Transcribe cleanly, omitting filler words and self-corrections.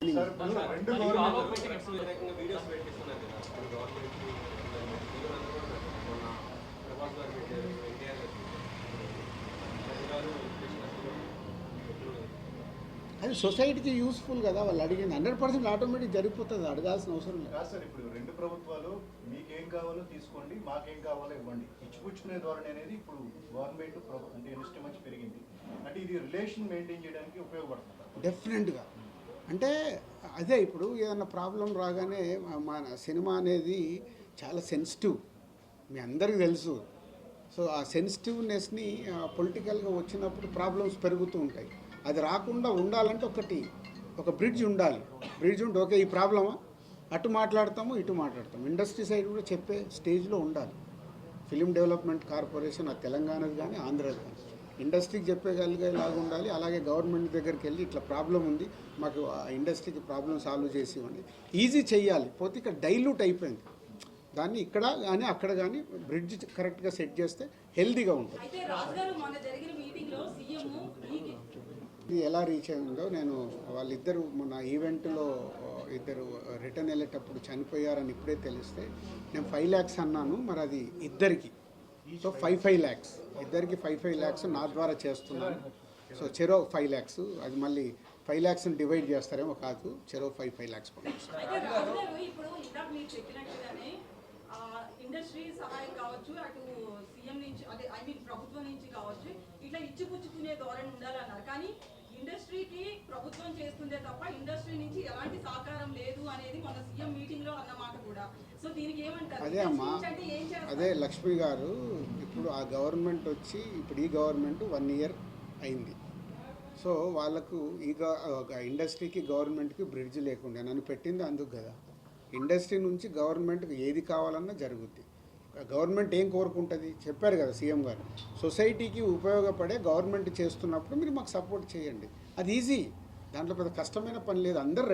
Beginning. అది సొసైటీకి useful కదా, వాళ్ళు అడిగింది 100% ఆటోమేటిక్ జరిగిపోతుంది, అడగాల్సిన అవసరం లేదు. సార్ ఇప్పుడు రెండు ప్రభుత్వాలు మీకేం కావాలో తీసుకోండి, మాకేం కావాలో ఇవ్వండి, ఇచ్చిపుచ్చుకునే ధోరణి అనేది ఇప్పుడు గవర్నమెంట్ అంటే ఇన్స్టె మంచి పెరిగింది. అంటే ఇది రిలేషన్ మెయింటైన్ చేయడానికి ఉపయోగపడుతుంది డెఫినెట్గా. అంటే అదే ఇప్పుడు ఏదైనా ప్రాబ్లం రాగానే మన సినిమా అనేది చాలా సెన్సిటివ్, మీ అందరికీ తెలుసు. సో ఆ సెన్సిటివ్నెస్ని పొలిటికల్గా వచ్చినప్పుడు ప్రాబ్లమ్స్ పెరుగుతూ ఉంటాయి. అది రాకుండా ఉండాలంటే ఒక బ్రిడ్జ్ ఉండాలి. బ్రిడ్జ్ ఉంటే ఓకే ఈ ప్రాబ్లమా, అటు మాట్లాడతాము ఇటు మాట్లాడతాము, ఇండస్ట్రీ సైడ్ కూడా చెప్పే స్టేజ్లో ఉండాలి. ఫిలిం డెవలప్మెంట్ కార్పొరేషన్ అది తెలంగాణది కానీ ఆంధ్రది కానీ ఇండస్ట్రీకి చెప్పగలిగేలాగా ఉండాలి. అలాగే గవర్నమెంట్ దగ్గరికి వెళ్ళి ఇట్లా ప్రాబ్లం ఉంది, మాకు ఆ ఇండస్ట్రీకి ప్రాబ్లం సాల్వ్ చేసి ఇవ్వండి, ఈజీ చేయాలి. పోతే ఇక్కడ డైల్యూట్ అయిపోయింది, దాన్ని ఇక్కడ కానీ అక్కడ కానీ బ్రిడ్జ్ కరెక్ట్గా సెట్ చేస్తే హెల్తీగా ఉంటుంది. ఇది ఎలా రీచ్ అయిందో, నేను వాళ్ళిద్దరు మొన్న ఈవెంట్లో ఇద్దరు రిటర్న్ వెళ్ళేటప్పుడు చనిపోయారని ఇప్పుడే తెలిస్తే నేను 5 lakhs అన్నాను, మరి అది ఇద్దరికి, సో 5 lakhs ఇద్దరికి 5 lakhs నా ద్వారా చేస్తున్నాను. సో చెరో 5 lakhs, అది మళ్ళీ 5 lakhsని డివైడ్ చేస్తారేమో కాదు, చెరో 5 lakhs ఇండస్ట్రీ సహాయం కావచ్చు, అటు సీఎం నుంచి అదే ప్రభుత్వం నుంచి కావచ్చు, ఇట్లా ఇచ్చిపుచ్చుకునే ధోరణి ఉండాలన్నారు. కానీ ఇండస్ట్రీకి ప్రభుత్వం చేస్తుందే తప్ప ఇండస్ట్రీ నుంచి ఎలాంటి సహకారం లేదు అనేది మన సీఎం మీటింగ్ లో అన్నమాట కూడా. సో దీనికి ఏమంటారు? అదే అమ్మా, అదే లక్ష్మి గారు, ఇప్పుడు ఆ గవర్నమెంట్ వచ్చి ఇప్పుడు ఈ గవర్నమెంట్ 1 year అయింది. సో వాళ్ళకు ఈ ఇండస్ట్రీకి గవర్నమెంట్కి బ్రిడ్జ్ లేకుండా నన్ను పెట్టింది అందుకు కదా. ఇండస్ట్రీ నుంచి గవర్నమెంట్కి ఏది కావాలన్నా జరుగుద్ది. గవర్నమెంట్ ఏం కోరుకుంటుంది చెప్పారు కదా సీఎం గారు, సొసైటీకి ఉపయోగపడే గవర్నమెంట్ చేస్తున్నప్పుడు మీరు మాకు సపోర్ట్ చేయండి, అది ఈజీ, దాంట్లో పెద్ద కష్టమైన పని లేదు, అందరు